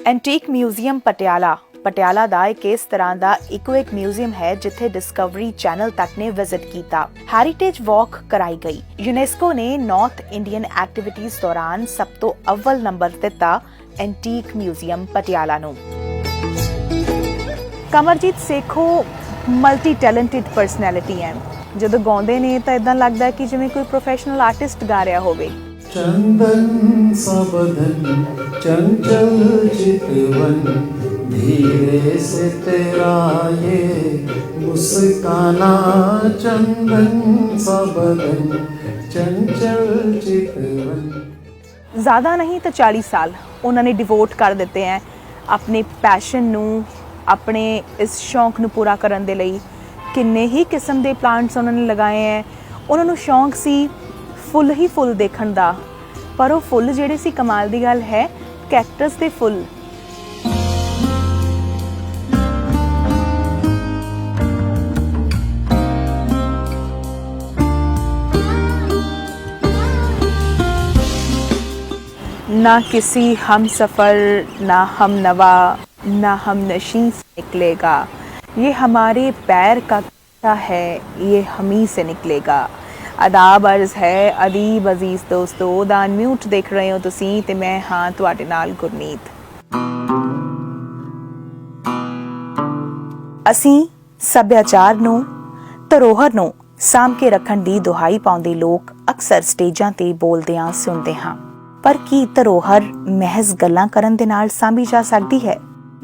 Antique museum Patiala ਦਾ ਇੱਕ ਇਸ ਤਰ੍ਹਾਂ ਦਾ ਇੱਕੋ ਇੱਕ ਮਿਊਜ਼ੀਅਮ ਹੈ ਜਿੱਥੇ ਡਿਸਕਵਰੀ ਚੈਨਲ ਤੱਕ ਨੇ ਵਿਜ਼ਿਟ ਕੀਤਾ। ਹੈਰੀਟੇਜ ਵਾਕ ਕਰਾਈ ਗਈ। ਯੂਨੈਸਕੋ ਨੇ ਨਾਰਥ ਇੰਡੀਅਨ ਐਕਟੀਵਿਟੀਜ਼ ਦੌਰਾਨ ਸਭ ਤੋਂ ਅਵਲ ਨੰਬਰ ਦਿੱਤਾ ਐਂਟੀਕ ਮਿਊਜ਼ੀਅਮ ਪਟਿਆਲਾ ਨੂੰ। Kamarjit Sekhon multi talented personality ਹੈ। ਜਦੋਂ ਗਾਉਂਦੇ ਨੇ ਤਾਂ ਇਦਾਂ ਲੱਗਦਾ ਕਿ ਜਿਵੇਂ ਕੋਈ ਪ੍ਰੋਫੈਸ਼ਨਲ ਆਰਟਿਸਟ ਗਾ ਰਿਹਾ ਹੋਵੇ। चंदन सा बदन चंचल चितवन धीरे से तेरा ये मुस्काना चंदन सा बदन चंचल चितवन। ज़्यादा नहीं तो 40 साल उन्होंने डिवोट कर दिते हैं अपने पैशन नू, अपने इस शौक नू पूरा करन दे लई। किन्ने ही किस्म के प्लांट्स उन्होंने लगाए हैं। उन्होंने शौक सी फुੱਲ ही फुੱਲ देखण दा, पर वो फुੱਲ ਜਿਹੜੇ ਸੀ कमाल ਦੀ ਗੱਲ है कैक्टस ਦੇ फुੱਲ। ना किसी हम सफ़र ना हम नवा ना हम नशी से निकलेगा, ये हमारे पैर का है ये हम ही से निकलेगा। आदाब अर्ज है अदीब अजीज दोस्तों दा अनम्यूट देख रहे हो तुसी ते मैं हाँ तुहाडे नाल गुरनीत। असी सभ्याचार नूं धरोहर नूं साम के रखण दी दुहाई पाउंदे लोग अक्सर स्टेजां ते बोलदियां सुनदे हां, पर की धरोहर महज गल्लां करन दे नाल साਂਭੀ जा सकदी है?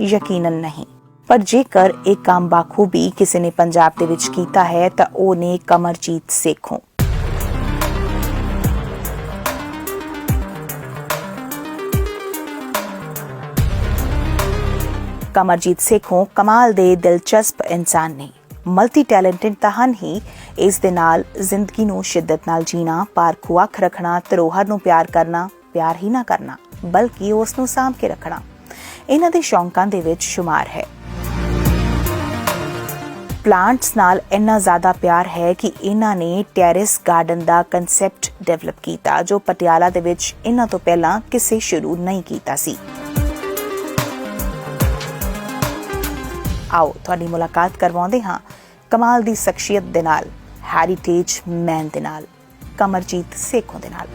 यकीनन नहीं। पर जेकर एक काम बाखूबी किसी ने पंजाब दे विच कीता है तां ओह ने कमरजीत सेखों। कमरजीत सेखों कमाल दे दिलचस्प इंसान ने। मल्टी टैलेंटेड तां हन ही, इस दे नाल जिंदगी नूं शिद्दत नाल जीना, पारखू अख रखना, धरोहर नूं प्यार करना, प्यार ही ना करना बल्कि उस नूं सांभ के रखना इन्हां दे शौकां दे विच शुमार है। प्लांट्स नाल इन्ना ज़्यादा प्यार है कि इन्हां ने टैरिस गार्डन दा कंसैप्ट डेवलप कीता जो पटियाला दे विच इन्हां तो पहलां किसे शुरू नहीं कीता सी। आओ तुहाडी मुलाकात करवाउंदे हां कमाल दी शख्सियत दे नाल, हैरीटेज मैन दे नाल, कमरजीत सेखों दे नाल।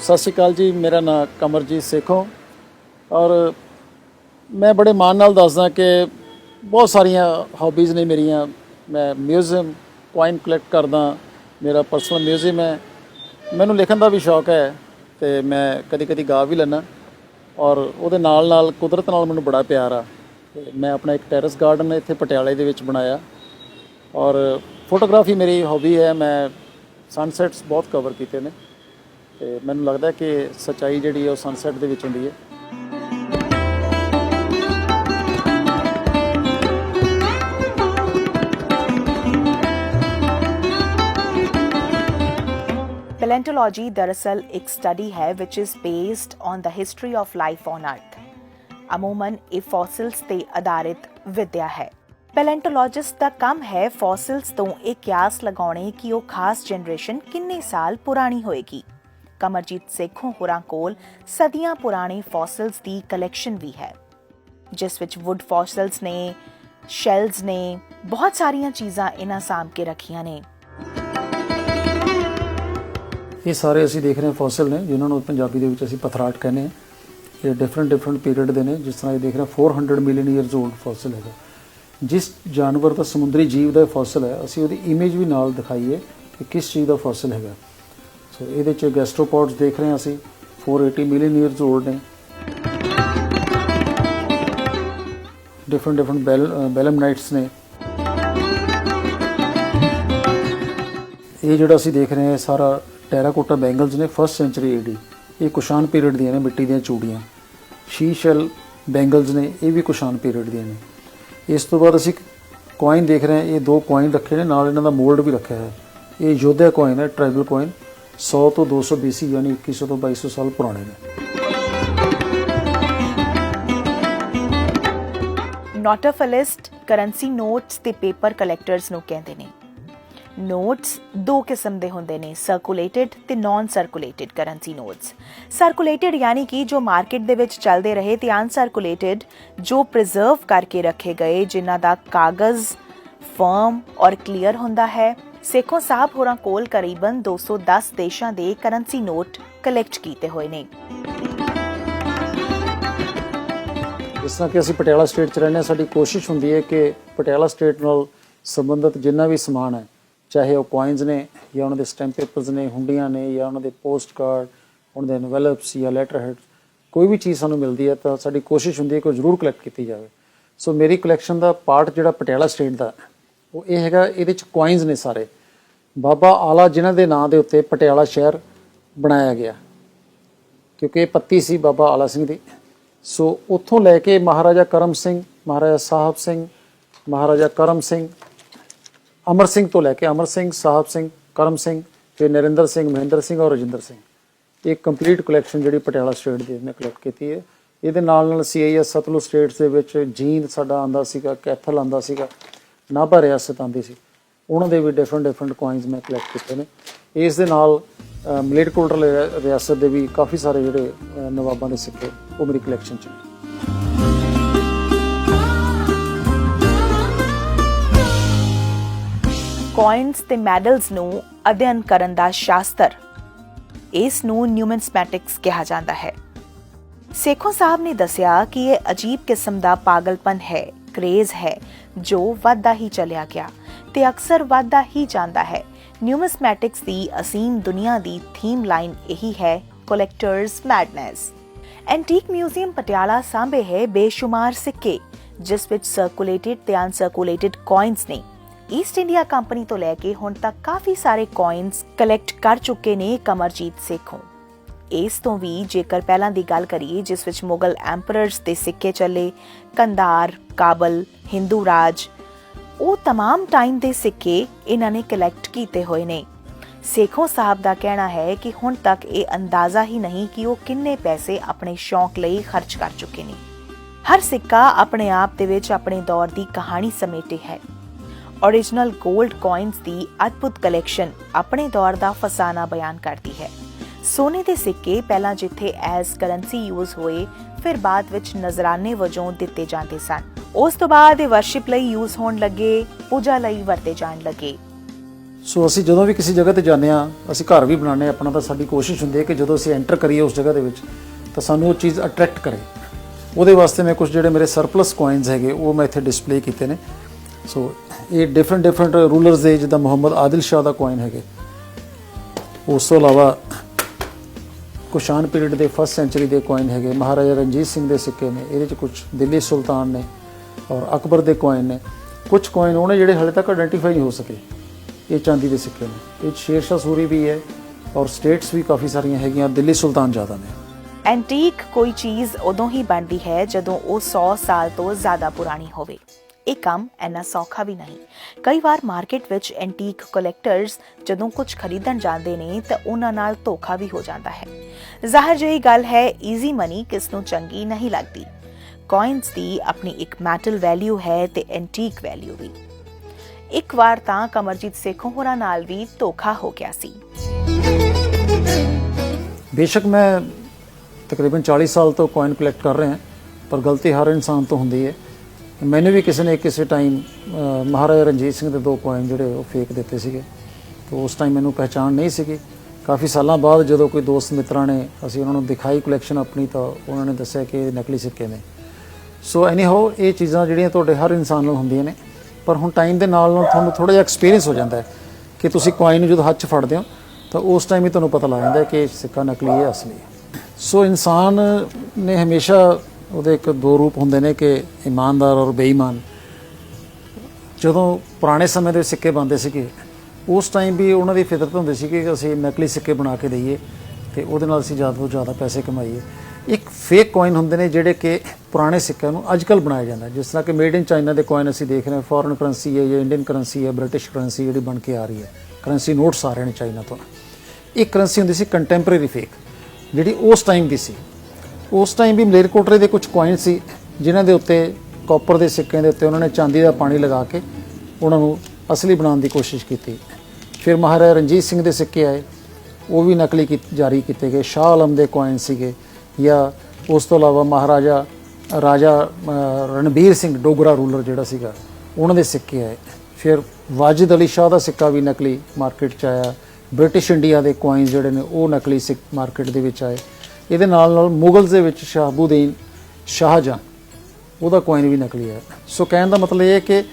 सत श्री अकाल जी, मेरा नाम कमरजीत सेखों और मैं बड़े मान नाल दसदा कि बहुत सारिया हॉबीज़ ने मेरिया। मैं म्यूजियम कॉइन कलैक्ट करदा, मेरा पर्सनल म्यूजियम है। मैनू लिखण का भी शौक है तो मैं कदी कदी गा भी लैना और उहदे नाल नाल कुदरत नाल मैनू बड़ा प्यार आ। ते मैं अपना एक टैरिस गार्डन इत्थे पटियाले दे विच बनाया और फोटोग्राफी मेरी हॉबी है। मैं सनसैट्स बहुत कवर कीते ने ते मैनू लगदा कि सच्चाई जिहड़ी है सनसैट दे विच हुंदी है। पैलेंटोलॉजी दरअसल एक स्टडी है which is based on the history of life on earth. अमूमन ये फॉसिल्स ते आधारित विद्या है। पैलेंटोलॉजिस्ट का काम है फॉसिल्स तो एक क्यास लगाने कि वो खास जनरेशन किन्ने साल पुरानी होएगी। कमरजीत सेखों होरां कोल सदियां पुराने फॉसिल्स दी कलैक्शन भी है जिस विच वुड फॉसिल्स ने, शैल्स ने, बहुत सारियां चीज़ां इन्हां साਂਭ के रखियां ने। ये सारे असी देख रहे हैं फॉसिल ने जिन्होंने पंजाबी दे विच असी पथराट कहने हैं। ये डिफरेंट पीरियड के ने। जिस तरह ये देख रहे हैं 400 मिलियन ईयरस ओल्ड फॉसिल है। जिस जानवर का समुद्री जीव का फॉसिल है असी उहदी इमेज भी नाल दिखाईए कि किस चीज़ का फॉसिल है। सो ये गैस्ट्रोपॉड्स देख रहे हैं असी 480 मिलियन ईयरस ओल्ड ने। डिफरेंट बेलमनाइट्स ने। ये जिहड़ा असी देख रहे हैं सारा टैराकोटा बैंगल्स ने 1st सेंचुरी AD। ये कुशान पीरियड दियां ने, मिट्टी दियां चूड़ियाँ। शी शैल बैंगल्स ने, ये भी कुशान पीरियड दियां ने। इस तो बाद असी कॉइन देख रहे हैं। ये 2 कॉइन रखे ने, नाल इन्हां दा मोल्ड भी रखा है। ये योद्धा कॉइन है, ट्राइबल कॉइन 100 तो 200 BC यानी 2100 तो 2200 साल पुराने ने। नोटोफिलिस्ट करंसी नोट्स ते पेपर कलैक्टर्स नूं कहंदे ने। ਨੋਟਸ ਦੋ ਕਿਸਮ ਦੇ ਹੁੰਦੇ ਨੇ, ਸਰਕੂਲੇਟਡ ਤੇ ਨਾਨ ਸਰਕੂਲੇਟਡ ਕਰੰਸੀ ਨੋਟਸ। ਸਰਕੂਲੇਟਡ ਯਾਨੀ ਕਿ ਜੋ ਮਾਰਕੀਟ ਦੇ ਵਿੱਚ ਚੱਲਦੇ ਰਹੇ, ਤੇ ਅਨਸਰਕੂਲੇਟਡ ਜੋ ਪ੍ਰੀਜ਼ਰਵ ਕਰਕੇ ਰੱਖੇ ਗਏ, ਜਿਨ੍ਹਾਂ ਦਾ ਕਾਗਜ਼ ਫਰਮ ਔਰ ਕਲੀਅਰ ਹੁੰਦਾ ਹੈ। ਸੇਖੋਂ ਸਾਹਿਬ ਹੋਰਾਂ ਕੋਲ ਕਰੀਬਨ 210 ਦੇਸ਼ਾਂ ਦੇ ਕਰੰਸੀ ਨੋਟ ਕਲੈਕਟ ਕੀਤੇ ਹੋਏ ਨੇ। ਜਿਸ ਤਰ੍ਹਾਂ ਕਿ ਅਸੀਂ ਪਟਿਆਲਾ ਸਟੇਟ 'ਚ ਰਹਿੰਦੇ ਹਾਂ, ਸਾਡੀ ਕੋਸ਼ਿਸ਼ ਹੁੰਦੀ ਹੈ ਕਿ ਪਟਿਆਲਾ ਸਟੇਟ ਨਾਲ ਸੰਬੰਧਿਤ ਜਿੰਨਾ ਵੀ ਸਮਾਨ ਹੈ, ਚਾਹੇ ਉਹ ਕੋਇਨਸ ਨੇ ਜਾਂ ਉਹਨਾਂ ਦੇ ਸਟੈਂਪ ਪੇਪਰਸ ਨੇ, ਹੁੰਡੀਆਂ ਨੇ, ਜਾਂ ਉਹਨਾਂ ਦੇ ਪੋਸਟ ਕਾਰਡ, ਉਹਨਾਂ ਦੇ ਐਨਵੈਲਪਸ ਜਾਂ ਲੈਟਰ ਹੈਡ, ਕੋਈ ਵੀ ਚੀਜ਼ ਸਾਨੂੰ ਮਿਲਦੀ ਹੈ ਤਾਂ ਸਾਡੀ ਕੋਸ਼ਿਸ਼ ਹੁੰਦੀ ਹੈ ਕਿ ਉਹ ਜ਼ਰੂਰ ਕਲੈਕਟ ਕੀਤੀ ਜਾਵੇ। ਸੋ ਮੇਰੀ ਕਲੈਕਸ਼ਨ ਦਾ ਪਾਰਟ ਜਿਹੜਾ ਪਟਿਆਲਾ ਸਟੇਟ ਦਾ ਉਹ ਇਹ ਹੈਗਾ, ਇਹਦੇ 'ਚ ਕੋਇਨਸ ਨੇ ਸਾਰੇ ਬਾਬਾ ਆਲਾ ਜਿਨ੍ਹਾਂ ਦੇ ਨਾਂ ਦੇ ਉੱਤੇ ਪਟਿਆਲਾ ਸ਼ਹਿਰ ਬਣਾਇਆ ਗਿਆ, ਕਿਉਂਕਿ ਇਹ ਪੱਤੀ ਸੀ ਬਾਬਾ ਆਲਾ ਸਿੰਘ ਦੀ। ਸੋ ਉੱਥੋਂ ਲੈ ਕੇ ਮਹਾਰਾਜਾ ਕਰਮ ਸਿੰਘ, ਮਹਾਰਾਜਾ ਸਾਹਿਬ ਸਿੰਘ, ਮਹਾਰਾਜਾ ਕਰਮ ਸਿੰਘ, ਅਮਰ ਸਿੰਘ ਤੋਂ ਲੈ ਕੇ ਅਮਰ ਸਿੰਘ, ਸਾਹਿਬ ਸਿੰਘ, ਕਰਮ ਸਿੰਘ, ਫਿਰ ਨਰਿੰਦਰ ਸਿੰਘ, ਮਹਿੰਦਰ ਸਿੰਘ ਔਰ ਰਜਿੰਦਰ ਸਿੰਘ, ਇਹ ਕੰਪਲੀਟ ਕਲੈਕਸ਼ਨ ਜਿਹੜੀ ਪਟਿਆਲਾ ਸਟੇਟ ਦੀ ਨੇ ਕਲੈਕਟ ਕੀਤੀ ਹੈ। ਇਹਦੇ ਨਾਲ CIS ਸਤਲੁਜ ਸਟੇਟਸ ਦੇ ਵਿੱਚ ਜੀਂਦ ਸਾਡਾ ਆਉਂਦਾ ਸੀਗਾ, ਕੈਥਲ ਆਉਂਦਾ ਸੀਗਾ, ਨਾਭਾ ਰਿਆਸਤ ਆਉਂਦੀ ਸੀ, ਉਹਨਾਂ ਦੇ ਵੀ ਡਿਫਰੈਂਟ ਕੋਇਨਸ ਮੈਂ ਕਲੈਕਟ ਕੀਤੇ ਨੇ। ਇਸ ਦੇ ਨਾਲ ਮਲੇਰਕੋਟਲਾ ਰਿਆਸਤ ਦੇ ਵੀ ਕਾਫੀ ਸਾਰੇ ਜਿਹੜੇ ਨਵਾਬਾਂ ਦੇ ਸਿੱਕੇ ਉਹ ਮੇਰੀ ਕਲੈਕਸ਼ਨ 'ਚ ਨੇ। ਕੋਇਨਸ ਤੇ ਮੈਡਲਸ ਨੂੰ ਅਧਿਐਨ ਕਰਨ ਦਾ ਸ਼ਾਸਤਰ, ਇਸ ਨੂੰ ਨਿਊਮਿਸਮੈਟਿਕਸ ਕਿਹਾ ਜਾਂਦਾ ਹੈ। ਸੇਖੋਂ ਸਾਹਿਬ ਨੇ ਦੱਸਿਆ ਕਿ ਇਹ ਅਜੀਬ ਕਿਸਮ ਦਾ ਪਾਗਲਪਨ ਹੈ, ਕ੍ਰੇਜ਼ ਹੈ, ਜੋ ਵੱਧਦਾ ਹੀ ਚੱਲਿਆ ਗਿਆ ਤੇ ਅਕਸਰ ਵੱਧਦਾ ਹੀ ਜਾਂਦਾ ਹੈ। ਨਿਊਮਿਸਮੈਟਿਕਸ ਦੀ ਅਸੀਮ ਦੁਨੀਆ ਦੀ ਥੀਮ ਲਾਈਨ ਇਹੀ ਹੈ, ਕਲੈਕਟਰਸ ਮੈਡਨੈਸ। ਐਂਟੀਕ ਮਿਊਜ਼ੀਅਮ ਪਟਿਆਲਾ ਸਾਂਭੇ ਹੈ ਬੇਸ਼ੁਮਾਰ ਸਿੱਕੇ, ਜਿਸ ਵਿੱਚ ਸਰਕੂਲੇਟਡ ਤੇ ਅਨਸਰਕੂਲੇਟਡ ਕੋਇਨਸ ਨੇ। ਈਸਟ ਇੰਡੀਆ ਕੰਪਨੀ ਤੋਂ ਲੈ ਕੇ ਹੁਣ ਤੱਕ ਕਾਫੀ ਸਾਰੇ ਕੋਇਨਸ ਕਲੈਕਟ ਕਰ ਚੁੱਕੇ ਨੇ ਕਮਰਜੀਤ ਸੇਖੋਂ। ਇਸ ਤੋਂ ਵੀ ਜੇਕਰ ਪਹਿਲਾਂ ਦੀ ਗੱਲ ਕਰੀਏ, ਜਿਸ ਵਿੱਚ ਮੁਗਲ ਐਂਪਰਰਸ ਦੇ ਸਿੱਕੇ ਚੱਲੇ, ਕੰਧਾਰ, ਕਾਬਲ, ਹਿੰਦੂ ਰਾਜ, ਉਹ तमाम ਟਾਈਮ ਦੇ ਸਿੱਕੇ ਇਹਨਾਂ ਨੇ ਕਲੈਕਟ ਕੀਤੇ ਹੋਏ ਨੇ। ਸੇਖੋਂ ਸਾਹਿਬ ਦਾ ਕਹਿਣਾ ਹੈ ਕਿ ਹੁਣ ਤੱਕ ਇਹ ਅੰਦਾਜ਼ਾ ਹੀ ਨਹੀਂ ਕਿ ਉਹ ਕਿੰਨੇ ਪੈਸੇ ਆਪਣੇ ਸ਼ੌਂਕ ਲਈ ਖਰਚ ਕਰ ਚੁੱਕੇ ਨੇ। ਹਰ ਸਿੱਕਾ ਆਪਣੇ ਆਪ ਦੇ ਵਿੱਚ ਆਪਣੇ ਦੌਰ ਦੀ ਕਹਾਣੀ ਸਮੇਟੇ ਹੈ। ओरिजिनल गोल्ड कॉइन्स ਦੀ ਅਦਭੁਤ ਕਲੈਕਸ਼ਨ ਆਪਣੇ ਦੌਰ ਦਾ ਫਸਾਨਾ ਬਿਆਨ ਕਰਦੀ ਹੈ। ਸੋਨੇ ਦੇ ਸਿੱਕੇ ਪਹਿਲਾਂ ਜਿੱਥੇ ਐਜ਼ ਕਰੰਸੀ ਯੂਜ਼ ਹੋਏ, ਫਿਰ ਬਾਅਦ ਵਿੱਚ ਨਜ਼ਰਾਨੇ ਵਜੋਂ ਦਿੱਤੇ ਜਾਂਦੇ ਸਨ। ਉਸ ਤੋਂ ਬਾਅਦ ਇਹ ਵਰਸ਼ਿਪ ਲਈ ਯੂਜ਼ ਹੋਣ ਲੱਗੇ, ਪੂਜਾ ਲਈ ਵਰਤੇ ਜਾਣ ਲੱਗੇ। ਸੋ ਅਸੀਂ ਜਦੋਂ ਵੀ ਕਿਸੇ ਜਗ੍ਹਾ ਤੇ ਜਾਂਦੇ ਹਾਂ, ਅਸੀਂ ਘਰ ਵੀ ਬਣਾਉਂਦੇ ਹਾਂ ਆਪਣਾ, ਤਾਂ ਸਾਡੀ ਕੋਸ਼ਿਸ਼ ਹੁੰਦੀ ਹੈ ਕਿ ਜਦੋਂ ਅਸੀਂ ਐਂਟਰ ਕਰੀਏ ਉਸ ਜਗ੍ਹਾ ਦੇ ਵਿੱਚ ਤਾਂ ਸਾਨੂੰ ਉਹ ਚੀਜ਼ ਅਟਰੈਕਟ ਕਰੇ। ਉਹਦੇ ਵਾਸਤੇ ਮੈਂ ਕੁਝ ਜਿਹੜੇ ਮੇਰੇ ਸਰਪਲਸ ਕੋਇਨਸ ਹੈਗੇ ਉਹ ਮੈਂ ਇੱਥੇ ਡਿਸਪਲੇ ਕੀਤੇ ਨੇ। ਸੋ ਇਹ ਡਿਫਰੈਂਟ ਰੂਲਰਸ ਦੇ, ਜਿੱਦਾਂ ਮੁਹੰਮਦ ਆਦਿਲ ਸ਼ਾਹ ਦਾ ਕੋਇਨ ਹੈਗੇ। ਉਸ ਤੋਂ ਇਲਾਵਾ ਕੁਸ਼ਾਨ ਪੀਰੀਅਡ ਦੇ 1st ਸੈਂਚੁਰੀ ਦੇ ਕੋਇਨ ਹੈਗੇ। ਮਹਾਰਾਜਾ ਰਣਜੀਤ ਸਿੰਘ ਦੇ ਸਿੱਕੇ ਨੇ, ਇਹਦੇ 'ਚ ਕੁਝ ਦਿੱਲੀ ਸੁਲਤਾਨ ਨੇ ਔਰ ਅਕਬਰ ਦੇ ਕੋਇਨ ਨੇ। ਕੁਝ ਕੋਇਨ ਉਹਨੇ ਜਿਹੜੇ ਹਾਲੇ ਤੱਕ ਆਇਡੈਂਟੀਫਾਈ ਨਹੀਂ ਹੋ ਸਕੇ, ਇਹ ਚਾਂਦੀ ਦੇ ਸਿੱਕੇ ਨੇ। ਇਹ ਸ਼ੇਰ ਸ਼ਾਹ ਸੂਰੀ ਵੀ ਹੈ ਔਰ ਸਟੇਟਸ ਵੀ ਕਾਫੀ ਸਾਰੀਆਂ ਹੈਗੀਆਂ, ਦਿੱਲੀ ਸੁਲਤਾਨ ਜ਼ਿਆਦਾ ਨੇ। ਐਂਟੀਕ ਕੋਈ ਚੀਜ਼ ਉਦੋਂ ਹੀ ਬਣਦੀ ਹੈ ਜਦੋਂ ਉਹ 100 ਸਾਲ ਤੋਂ ਜ਼ਿਆਦਾ ਪੁਰਾਣੀ ਹੋਵੇ। ਇਹ ਕੰਮ ਇੰਨਾ ਸੌਖਾ ਵੀ ਨਹੀਂ। ਕਈ ਵਾਰ ਮਾਰਕੀਟ ਵਿੱਚ ਐਂਟੀਕ ਕਲੈਕਟਰਸ ਜਦੋਂ ਕੁਝ ਖਰੀਦਣ ਜਾਂਦੇ ਨੇ ਤਾਂ ਉਹਨਾਂ ਨਾਲ ਧੋਖਾ ਵੀ ਹੋ ਜਾਂਦਾ ਹੈ। ਜ਼ਾਹਿਰ ਜਿਹੀ ਗੱਲ ਹੈ, ਈਜ਼ੀ ਮਨੀ ਕਿਸ ਨੂੰ ਚੰਗੀ ਨਹੀਂ ਲੱਗਦੀ। ਕੋਇਨਸ ਦੀ ਆਪਣੀ ਇੱਕ ਮੈਟਲ ਵੈਲਿਊ ਹੈ ਤੇ ਐਂਟੀਕ ਵੈਲਿਊ ਵੀ। ਇੱਕ ਵਾਰ ਤਾਂ ਕਮਰਜੀਤ ਸੇਖੋਂ ਹੋਰਾਂ ਨਾਲ ਵੀ ਧੋਖਾ ਹੋ ਗਿਆ ਸੀ। ਬੇਸ਼ੱਕ ਮੈਂ ਤਕਰੀਬਨ 40 ਸਾਲ ਤੋਂ ਕੋਇਨ ਕਲੈਕਟ ਕਰ ਰਿਹਾ, ਪਰ ਗਲਤੀ ਹਰ ਇਨਸਾਨ ਤੋਂ ਹੁੰਦੀ ਹੈ। ਮੈਨੂੰ ਵੀ ਕਿਸੇ ਨੇ ਕਿਸੇ ਟਾਈਮ ਮਹਾਰਾਜਾ ਰਣਜੀਤ ਸਿੰਘ ਦੇ 2 ਕੋਇਨ ਜਿਹੜੇ ਉਹ ਫੇਕ ਦਿੱਤੇ ਸੀਗੇ, ਤਾਂ ਉਸ ਟਾਈਮ ਮੈਨੂੰ ਪਹਿਚਾਣ ਨਹੀਂ ਸੀਗੀ। ਕਾਫੀ ਸਾਲਾਂ ਬਾਅਦ ਜਦੋਂ ਕੋਈ ਦੋਸਤ ਮਿੱਤਰਾਂ ਨੇ ਅਸੀਂ ਉਹਨਾਂ ਨੂੰ ਦਿਖਾਈ ਕਲੈਕਸ਼ਨ ਆਪਣੀ, ਤਾਂ ਉਹਨਾਂ ਨੇ ਦੱਸਿਆ ਕਿ ਇਹ ਨਕਲੀ ਸਿੱਕੇ ਨੇ। ਸੋ ਐਨੀਹਾਓ ਇਹ ਚੀਜ਼ਾਂ ਜਿਹੜੀਆਂ ਤੁਹਾਡੇ ਹਰ ਇਨਸਾਨ ਨਾਲ ਹੁੰਦੀਆਂ ਨੇ, ਪਰ ਹੁਣ ਟਾਈਮ ਦੇ ਨਾਲ ਨਾਲ ਤੁਹਾਨੂੰ ਥੋੜ੍ਹਾ ਜਿਹਾ ਐਕਸਪੀਰੀਅੰਸ ਹੋ ਜਾਂਦਾ ਹੈ ਕਿ ਤੁਸੀਂ ਕੋਇਨ ਨੂੰ ਜਦੋਂ ਹੱਥ 'ਚ ਫੜਦੇ ਹੋ ਤਾਂ ਉਸ ਟਾਈਮ ਹੀ ਤੁਹਾਨੂੰ ਪਤਾ ਲੱਗ ਜਾਂਦਾ ਕਿ ਇਹ ਸਿੱਕਾ ਨਕਲੀ ਹੈ, ਅਸਲੀ ਹੈ। ਸੋ ਇਨਸਾਨ ਨੇ ਹਮੇਸ਼ਾ ਉਹਦੇ ਇੱਕ 2 ਰੂਪ ਹੁੰਦੇ ਨੇ ਕਿ ਇਮਾਨਦਾਰ ਔਰ ਬੇਈਮਾਨ। ਜਦੋਂ ਪੁਰਾਣੇ ਸਮੇਂ ਦੇ ਸਿੱਕੇ ਬਣਦੇ ਸੀਗੇ, ਉਸ ਟਾਈਮ ਵੀ ਉਹਨਾਂ ਦੀ ਫਿਤਰਤ ਹੁੰਦੀ ਸੀ ਕਿ ਅਸੀਂ ਨਕਲੀ ਸਿੱਕੇ ਬਣਾ ਕੇ ਦਈਏ ਤੇ ਉਹਦੇ ਨਾਲ ਅਸੀਂ ਜ਼ਿਆਦਾ ਤੋਂ ਜ਼ਿਆਦਾ ਪੈਸੇ ਕਮਾਈਏ। ਇੱਕ ਫੇਕ ਕੋਇਨ ਹੁੰਦੇ ਨੇ ਜਿਹੜੇ ਕਿ ਪੁਰਾਣੇ ਸਿੱਕਿਆਂ ਨੂੰ ਅੱਜ ਕੱਲ੍ਹ ਬਣਾਇਆ ਜਾਂਦਾ, ਜਿਸ ਤਰ੍ਹਾਂ ਕਿ ਮੇਡ ਇਨ ਚਾਈਨਾ ਦੇ ਕੋਇਨ ਅਸੀਂ ਦੇਖ ਰਹੇ ਹਾਂ। ਫੋਰਨ ਕਰੰਸੀ ਹੈ ਜਾਂ ਇੰਡੀਅਨ ਕਰੰਸੀ ਹੈ, ਬ੍ਰਿਟਿਸ਼ ਕਰੰਸੀ ਜਿਹੜੀ ਬਣ ਕੇ ਆ ਰਹੀ ਹੈ, ਕਰੰਸੀ ਨੋਟਸ ਆ ਰਹੇ ਨੇ ਚਾਈਨਾ ਤੋਂ। ਇੱਕ ਕਰੰਸੀ ਹੁੰਦੀ ਸੀ ਕੰਟੈਂਪਰੇਰੀ ਫੇਕ, ਜਿਹੜੀ ਉਸ ਟਾਈਮ ਦੀ ਸੀ। ਉਸ ਟਾਈਮ ਵੀ ਮਲੇਰਕੋਟਲੇ ਦੇ ਕੁਝ ਕੋਇਨ ਸੀ ਜਿਨ੍ਹਾਂ ਦੇ ਉੱਤੇ ਕਾਪਰ ਦੇ ਸਿੱਕਿਆਂ ਦੇ ਉੱਤੇ ਉਹਨਾਂ ਨੇ ਚਾਂਦੀ ਦਾ ਪਾਣੀ ਲਗਾ ਕੇ ਉਹਨਾਂ ਨੂੰ ਅਸਲੀ ਬਣਾਉਣ ਦੀ ਕੋਸ਼ਿਸ਼ ਕੀਤੀ। ਫਿਰ ਮਹਾਰਾਜਾ ਰਣਜੀਤ ਸਿੰਘ ਦੇ ਸਿੱਕੇ ਆਏ, ਉਹ ਵੀ ਨਕਲੀ ਜਾਰੀ ਕੀਤੇ ਗਏ। ਸ਼ਾਹ ਆਲਮ ਦੇ ਕੋਇਨ ਸੀਗੇ, ਜਾਂ ਉਸ ਤੋਂ ਇਲਾਵਾ ਮਹਾਰਾਜਾ ਰਾਜਾ ਰਣਬੀਰ ਸਿੰਘ ਡੋਗਰਾ ਰੂਲਰ ਜਿਹੜਾ ਸੀਗਾ, ਉਹਨਾਂ ਦੇ ਸਿੱਕੇ ਆਏ। ਫਿਰ ਵਾਜਿਦ ਅਲੀ ਸ਼ਾਹ ਦਾ ਸਿੱਕਾ ਵੀ ਨਕਲੀ ਮਾਰਕੀਟ 'ਚ ਆਇਆ। ਬ੍ਰਿਟਿਸ਼ ਇੰਡੀਆ ਦੇ ਕੋਇਨਸ ਜਿਹੜੇ ਨੇ ਉਹ ਨਕਲੀ ਸਿੱਕ ਮਾਰਕੀਟ ਦੇ ਵਿੱਚ ਆਏ। ਇਹਦੇ ਨਾਲ ਨਾਲ ਮੁਗਲਸ ਦੇ ਵਿੱਚ ਸ਼ਹਾਬੂਦੀਨ ਸ਼ਾਹਜਹਾਂ, ਉਹਦਾ ਕੋਇਨ ਵੀ ਨਕਲੀ ਹੈ। ਸੋ ਕਹਿਣ ਦਾ ਮਤਲਬ ਇਹ ਹੈ ਕਿ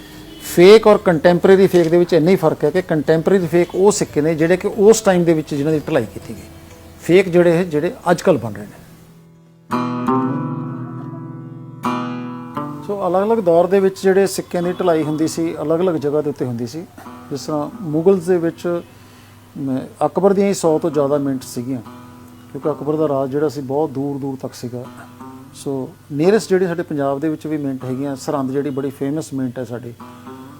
ਫੇਕ ਔਰ ਕੰਟੈਂਪਰੇਰੀ ਫੇਕ ਦੇ ਵਿੱਚ ਇੰਨਾ ਹੀ ਫਰਕ ਹੈ ਕਿ ਕੰਟੈਂਪਰੇਰੀ ਫੇਕ ਉਹ ਸਿੱਕੇ ਨੇ ਜਿਹੜੇ ਕਿ ਉਸ ਟਾਈਮ ਦੇ ਵਿੱਚ ਜਿਨ੍ਹਾਂ ਦੀ ਢਲਾਈ ਕੀਤੀ ਗਈ। ਫੇਕ ਜਿਹੜੇ ਅੱਜ ਕੱਲ੍ਹ ਬਣ ਰਹੇ ਨੇ। ਸੋ ਅਲੱਗ-ਅਲੱਗ ਦੌਰ ਦੇ ਵਿੱਚ ਜਿਹੜੇ ਸਿੱਕਿਆਂ ਦੀ ਢਲਾਈ ਹੁੰਦੀ ਸੀ, ਅਲੱਗ-ਅਲੱਗ ਜਗ੍ਹਾ ਦੇ ਉੱਤੇ ਹੁੰਦੀ ਸੀ। ਜਿਸ ਤਰ੍ਹਾਂ ਮੁਗਲਸ ਦੇ ਵਿੱਚ ਅਕਬਰ ਦੀਆਂ ਹੀ 100 ਤੋਂ ਜ਼ਿਆਦਾ ਮਿੰਟ ਸੀਗੀਆਂ, ਕਿਉਂਕਿ ਅਕਬਰ ਦਾ ਰਾਜ ਜਿਹੜਾ ਸੀ ਬਹੁਤ ਦੂਰ ਦੂਰ ਤੱਕ ਸੀਗਾ। ਸੋ ਨੀਅਰੈਸਟ ਜਿਹੜੀ ਸਾਡੇ ਪੰਜਾਬ ਦੇ ਵਿੱਚ ਵੀ ਮਿੰਟ ਹੈਗੀਆਂ, ਸਰਹੰਦ ਜਿਹੜੀ ਬੜੀ ਫੇਮਸ ਮਿੰਟ ਹੈ ਸਾਡੀ,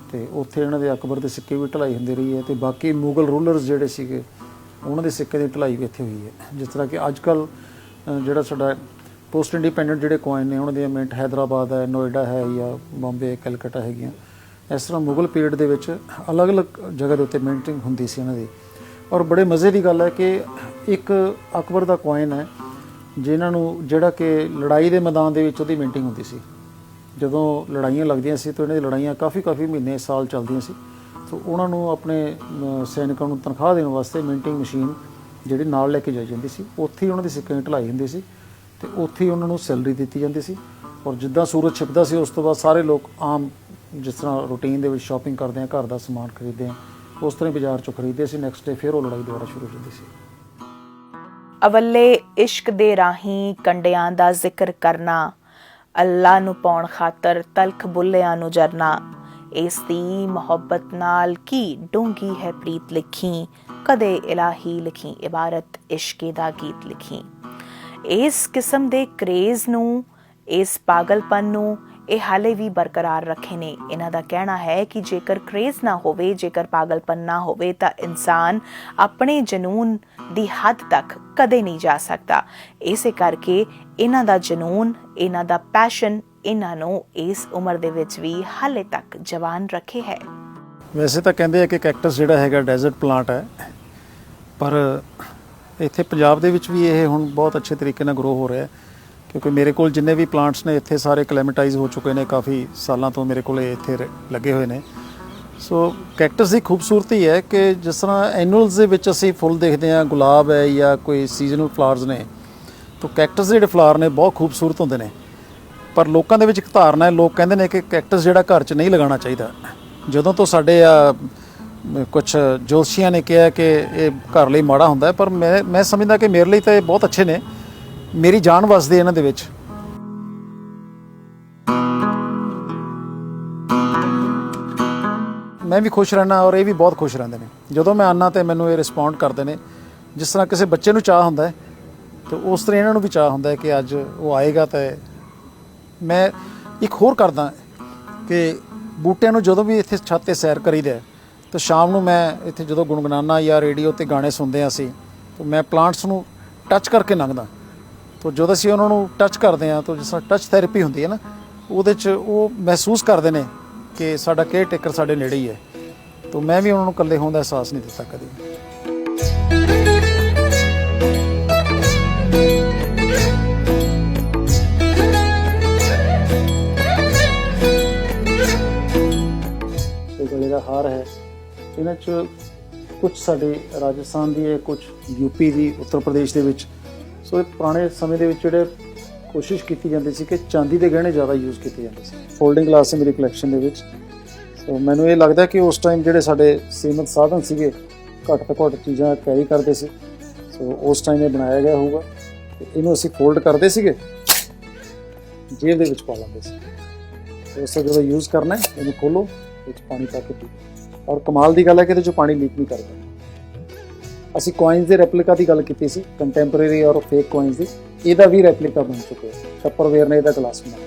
ਅਤੇ ਉੱਥੇ ਇਹਨਾਂ ਦੇ ਅਕਬਰ ਦੇ ਸਿੱਕੇ ਵੀ ਢਲਾਈ ਹੁੰਦੀ ਰਹੀ ਹੈ। ਅਤੇ ਬਾਕੀ ਮੁਗਲ ਰੂਲਰਸ ਜਿਹੜੇ ਸੀਗੇ ਉਹਨਾਂ ਦੇ ਸਿੱਕੇ ਦੀ ਢਲਾਈ ਵੀ ਇੱਥੇ ਹੋਈ ਹੈ। ਜਿਸ ਤਰ੍ਹਾਂ ਕਿ ਅੱਜ ਕੱਲ੍ਹ ਜਿਹੜਾ ਸਾਡਾ ਪੋਸਟ ਇੰਡੀਪੈਂਡੈਂਟ ਜਿਹੜੇ ਕੋਇਨ ਨੇ ਉਹਨਾਂ ਦੀਆਂ ਮਿੰਟ ਹੈਦਰਾਬਾਦ ਹੈ, ਨੋਇਡਾ ਹੈ, ਜਾਂ ਬੰਬੇ, ਕਲਕੱਤਾ ਹੈਗੀਆਂ। ਇਸ ਤਰ੍ਹਾਂ ਮੁਗਲ ਪੀਰੀਅਡ ਦੇ ਵਿੱਚ ਅਲੱਗ-ਅਲੱਗ ਜਗ੍ਹਾ ਦੇ ਉੱਤੇ ਮਿੰਟਿੰਗ ਹੁੰਦੀ ਸੀ ਇਹਨਾਂ ਦੀ। ਔਰ ਬੜੇ ਮਜ਼ੇ ਦੀ ਗੱਲ ਹੈ ਕਿ ਇੱਕ ਅਕਬਰ ਦਾ ਕੋਇਨ ਹੈ ਜਿਹੜਾ ਕਿ ਲੜਾਈ ਦੇ ਮੈਦਾਨ ਦੇ ਵਿੱਚ ਉਹਦੀ ਮਿੰਟਿੰਗ ਹੁੰਦੀ ਸੀ। ਜਦੋਂ ਲੜਾਈਆਂ ਲੱਗਦੀਆਂ ਸੀ ਤਾਂ ਇਹਨਾਂ ਦੀ ਲੜਾਈਆਂ ਕਾਫੀ ਮਹੀਨੇ ਸਾਲ ਚੱਲਦੀਆਂ ਸੀ। ਤਾਂ ਉਹਨਾਂ ਨੂੰ ਆਪਣੇ ਸੈਨਿਕਾਂ ਨੂੰ ਤਨਖਾਹ ਦੇਣ ਵਾਸਤੇ ਮਿੰਟਿੰਗ ਮਸ਼ੀਨ ਜਿਹੜੀ ਨਾਲ ਲੈ ਕੇ ਜਾਈ ਜਾਂਦੀ ਸੀ। ਉੱਥੇ ਹੀ ਉਹਨਾਂ ਦੀ ਸਿੱਕਿਆਂ ਦੀ ਢਲਾਈ ਹੁੰਦੀ ਸੀ ਅਤੇ ਉੱਥੇ ਹੀ ਉਹਨਾਂ ਨੂੰ ਸੈਲਰੀ ਦਿੱਤੀ ਜਾਂਦੀ ਸੀ। ਔਰ ਜਿੱਦਾਂ ਸੂਰਜ ਛਿਪਦਾ ਸੀ ਉਸ ਤੋਂ ਬਾਅਦ ਸਾਰੇ ਲੋਕ ਆਮ ਜਿਸ ਤਰ੍ਹਾਂ ਰੂਟੀਨ ਦੇ ਵਿੱਚ ਸ਼ਾਪਿੰਗ ਕਰਦੇ ਆ, ਘਰ ਦਾ ਸਮਾਨ ਖਰੀਦਦੇ ਆ, ਉਸ ਤਰ੍ਹਾਂ ਬਾਜ਼ਾਰ 'ਚੋਂ ਖਰੀਦਦੇ ਸੀ। ਨੈਕਸਟ ਡੇ ਫਿਰ ਉਹ ਲੜਾਈ ਦੁਬਾਰਾ ਸ਼ੁਰੂ ਹੋ ਜਾਂਦੀ ਸੀ। ਅਵੱਲੇ ਇਸ਼ਕ ਦੇ ਰਾਹੀਂ ਕੰਡਿਆਂ ਦਾ ਜ਼ਿਕਰ ਕਰਨਾ, ਅੱਲਾ ਨੂੰ ਪਾਉਣ ਖਾਤਰ ਤਲਖ ਬੁੱਲਿਆਂ ਨੂੰ ਜਰਨਾ, ਇਸ ਦੀ ਮੁਹੱਬਤ ਨਾਲ ਕੀ ਡੂੰਗੀ ਹੈ ਪ੍ਰੀਤ ਲਿਖੀ, ਕਦੇ ਇਲਾਹੀ ਲਿਖੀ ਇਬਾਰਤ ਇਸ਼ਕੇ ਦਾ ਗੀਤ ਲਿਖੀ। ਇਸ ਕਿਸਮ ਦੇ ਕਰੇਜ਼ ਨੂੰ, ਇਸ ਪਾਗਲਪਨ ਨੂੰ ਇਹ ਹਾਲੇ ਵੀ ਬਰਕਰਾਰ ਰੱਖੇ ਨੇ। ਇਹਨਾਂ ਦਾ ਕਹਿਣਾ ਹੈ ਕਿ ਜੇਕਰ ਕਰੇਜ਼ ਨਾ ਹੋਵੇ, ਜੇਕਰ ਪਾਗਲਪਨ ਨਾ ਹੋਵੇ ਤਾਂ ਇਨਸਾਨ ਆਪਣੇ ਜਨੂਨ ਦੀ ਹੱਦ ਤੱਕ ਕਦੇ ਨਹੀਂ ਜਾ ਸਕਦਾ। ਇਸੇ ਕਰਕੇ ਇਹਨਾਂ ਦਾ ਜਨੂਨ, ਇਹਨਾਂ ਦਾ ਪੈਸ਼ਨ ਇਹਨਾਂ ਨੂੰ ਇਸ ਉਮਰ ਦੇ ਵਿੱਚ ਵੀ ਹਾਲੇ ਤੱਕ ਜਵਾਨ ਰੱਖੇ ਹੈ। ਵੈਸੇ ਤਾਂ ਕਹਿੰਦੇ ਆ ਕਿ ਕੈਕਟਸ ਜਿਹੜਾ ਹੈਗਾ ਡੈਜ਼ਰਟ ਪਲਾਂਟ ਹੈ, ਪਰ ਇੱਥੇ ਪੰਜਾਬ ਦੇ ਵਿੱਚ ਵੀ ਇਹ ਹੁਣ ਬਹੁਤ ਅੱਛੇ ਤਰੀਕੇ ਨਾਲ ਗਰੋ ਹੋ ਰਿਹਾ, ਕਿਉਂਕਿ ਮੇਰੇ ਕੋਲ ਜਿੰਨੇ ਵੀ ਪਲਾਂਟਸ ਨੇ ਇੱਥੇ ਸਾਰੇ ਕਲੈਮੇਟਾਈਜ਼ ਹੋ ਚੁੱਕੇ ਨੇ। ਕਾਫੀ ਸਾਲਾਂ ਤੋਂ ਮੇਰੇ ਕੋਲ ਇੱਥੇ ਲੱਗੇ ਹੋਏ ਨੇ। ਸੋ ਕੈਕਟਸ ਦੀ ਖੂਬਸੂਰਤੀ ਹੈ ਕਿ ਜਿਸ ਤਰ੍ਹਾਂ ਐਨੂਅਲਸ ਦੇ ਵਿੱਚ ਅਸੀਂ ਫੁੱਲ ਦੇਖਦੇ ਹਾਂ, ਗੁਲਾਬ ਹੈ ਜਾਂ ਕੋਈ ਸੀਜ਼ਨਲ ਫਲਾਵਰਸ ਨੇ, ਤਾਂ ਕੈਕਟਸ ਦੇ ਜਿਹੜੇ ਫਲਾਵਰ ਨੇ ਬਹੁਤ ਖੂਬਸੂਰਤ ਹੁੰਦੇ ਨੇ। ਪਰ ਲੋਕਾਂ ਦੇ ਵਿੱਚ ਇੱਕ ਧਾਰਨਾ ਹੈ, ਲੋਕ ਕਹਿੰਦੇ ਨੇ ਕਿ ਕੈਕਟਸ ਜਿਹੜਾ ਘਰ 'ਚ ਨਹੀਂ ਲਗਾਉਣਾ ਚਾਹੀਦਾ। ਜਦੋਂ ਤੋਂ ਸਾਡੇ ਕੁਛ ਜੋਤਸ਼ੀਆਂ ਨੇ ਕਿਹਾ ਕਿ ਇਹ ਘਰ ਲਈ ਮਾੜਾ ਹੁੰਦਾ ਹੈ, ਪਰ ਮੈਂ ਸਮਝਦਾ ਕਿ ਮੇਰੇ ਲਈ ਤਾਂ ਇਹ ਬਹੁਤ ਅੱਛੇ ਨੇ। ਮੇਰੀ ਜਾਨ ਵਸਦੀ ਇਹਨਾਂ ਦੇ ਵਿੱਚ। ਮੈਂ ਵੀ ਖੁਸ਼ ਰਹਿਣਾ ਔਰ ਇਹ ਵੀ ਬਹੁਤ ਖੁਸ਼ ਰਹਿੰਦੇ ਨੇ। ਜਦੋਂ ਮੈਂ ਆਉਂਦਾ ਤਾਂ ਮੈਨੂੰ ਇਹ ਰਿਸਪੌਂਡ ਕਰਦੇ ਨੇ। ਜਿਸ ਤਰ੍ਹਾਂ ਕਿਸੇ ਬੱਚੇ ਨੂੰ ਚਾਹ ਹੁੰਦਾ ਹੈ ਤਾਂ ਉਸ ਤਰ੍ਹਾਂ ਇਹਨਾਂ ਨੂੰ ਵੀ ਚਾਹ ਹੁੰਦਾ ਹੈ ਕਿ ਅੱਜ ਉਹ ਆਏਗਾ। ਤਾਂ ਮੈਂ ਇੱਕ ਹੋਰ ਕਰਦਾ ਕਿ ਬੂਟਿਆਂ ਨੂੰ ਜਦੋਂ ਵੀ ਇੱਥੇ ਛੱਤ 'ਤੇ ਸੈਰ ਕਰੀਦਾ ਤਾਂ ਸ਼ਾਮ ਨੂੰ ਮੈਂ ਇੱਥੇ ਜਦੋਂ ਗੁਣਗੁਣਾਨਾ ਜਾਂ ਰੇਡੀਓ 'ਤੇ ਗਾਣੇ ਸੁਣਦੇ ਹਾਂ ਅਸੀਂ, ਤਾਂ ਮੈਂ ਪਲਾਂਟਸ ਨੂੰ ਟੱਚ ਕਰਕੇ ਲੰਘਦਾ। ਤਾਂ ਜਦੋਂ ਅਸੀਂ ਉਹਨਾਂ ਨੂੰ ਟੱਚ ਕਰਦੇ ਹਾਂ ਤਾਂ ਜਿਸ ਤਰ੍ਹਾਂ ਟੱਚ ਥੈਰੇਪੀ ਹੁੰਦੀ ਹੈ ਨਾ, ਉਹਦੇ 'ਚ ਉਹ ਮਹਿਸੂਸ ਕਰਦੇ ਨੇ ਕਿ ਸਾਡਾ ਕੇਅਰ ਟੇਕਰ ਸਾਡੇ ਨੇੜੇ ਹੀ ਹੈ। ਤਾਂ ਮੈਂ ਵੀ ਉਹਨਾਂ ਨੂੰ ਇਕੱਲੇ ਹੋਣ ਦਾ ਅਹਿਸਾਸ ਨਹੀਂ ਦਿੱਤਾ ਕਦੇ। ਗਲੇ ਦਾ ਹਾਰ ਹੈ, ਇਹਨਾਂ 'ਚ ਕੁਝ ਸਾਡੇ ਰਾਜਸਥਾਨ ਦੀ ਹੈ, ਕੁਝ ਯੂਪੀ ਦੀ, ਉੱਤਰ ਪ੍ਰਦੇਸ਼ ਦੇ ਵਿੱਚ। ਸੋ ਇਹ ਪੁਰਾਣੇ ਸਮੇਂ ਦੇ ਵਿੱਚ ਜਿਹੜੇ ਕੋਸ਼ਿਸ਼ ਕੀਤੀ ਜਾਂਦੀ ਸੀ ਕਿ ਚਾਂਦੀ ਦੇ ਗਹਿਣੇ ਜ਼ਿਆਦਾ ਯੂਜ਼ ਕੀਤੇ ਜਾਂਦੇ ਸੀ। ਫੋਲਡਿੰਗ ਗਲਾਸ ਹੈ ਮੇਰੀ ਕਲੈਕਸ਼ਨ ਦੇ ਵਿੱਚ। ਸੋ ਮੈਨੂੰ ਇਹ ਲੱਗਦਾ ਕਿ ਉਸ ਟਾਈਮ ਜਿਹੜੇ ਸਾਡੇ ਸੀਮਤ ਸਾਧਨ ਸੀਗੇ, ਘੱਟ ਤੋਂ ਘੱਟ ਚੀਜ਼ਾਂ ਕੈਰੀ ਕਰਦੇ ਸੀ। ਸੋ ਉਸ ਟਾਈਮ ਇਹ ਬਣਾਇਆ ਗਿਆ ਹੋਊਗਾ। ਇਹਨੂੰ ਅਸੀਂ ਫੋਲਡ ਕਰਦੇ ਸੀਗੇ, ਜੇਬ ਦੇ ਵਿੱਚ ਪਾ ਲੈਂਦੇ ਸੀ। ਉਸ ਤੋਂ ਜਦੋਂ ਯੂਜ਼ ਕਰਨਾ ਇਹਨੂੰ ਖੋਲ੍ਹੋ, ਵਿੱਚ ਪਾਣੀ ਪਾ ਕੇ ਪੀਓ। ਔਰ ਕਮਾਲ ਦੀ ਗੱਲ ਹੈ ਕਿ ਇਹਦੇ 'ਚੋਂ ਪਾਣੀ ਲੀਕ ਨਹੀਂ ਕਰਦਾ। ਅਸੀਂ ਕੋਇਨਸ ਦੇ ਰੈਪਲੀਕਾ ਦੀ ਗੱਲ ਕੀਤੀ ਸੀ, ਕੰਟੈਂਪਰੇਰੀ ਔਰ ਫੇਕ ਕੋਇਨਸ ਦੀ। ਇਹਦਾ ਵੀ ਰੈਪਲੀਕਾ ਬਣ ਚੁੱਕਿਆ। ਟੱਪਰਵੇਅਰ ਨੇ ਇਹਦਾ ਗਲਾਸ ਬਣਾਇਆ।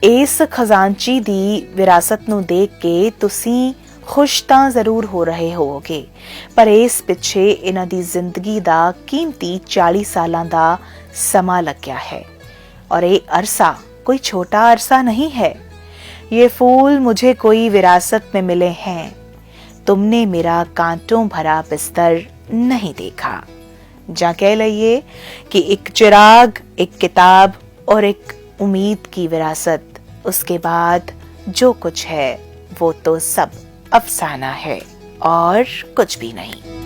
ਇਸ ਖਜ਼ਾਨਚੀ ਦੀ ਵਿਰਾਸਤ ਨੂੰ ਦੇਖ ਕੇ ਤੁਸੀਂ ਖੁਸ਼ ਤਾਂ ਜ਼ਰੂਰ ਹੋ ਰਹੇ ਹੋਵੋਗੇ, ਪਰ ਇਸ ਪਿੱਛੇ ਇਹਨਾਂ ਦੀ ਜ਼ਿੰਦਗੀ ਦਾ ਕੀਮਤੀ 40 ਸਾਲਾਂ ਦਾ ਸਮਾਂ ਲੱਗਿਆ है। और ये अरसा कोई छोटा अरसा नहीं है। ये फूल मुझे कोई विरासत में मिले हैं, तुमने मेरा कांटों भरा बिस्तर नहीं देखा। जा कह लइए कि एक चिराग, एक किताब और एक उम्मीद की विरासत, उसके बाद जो कुछ है वो तो सब अफसाना है और कुछ भी नहीं।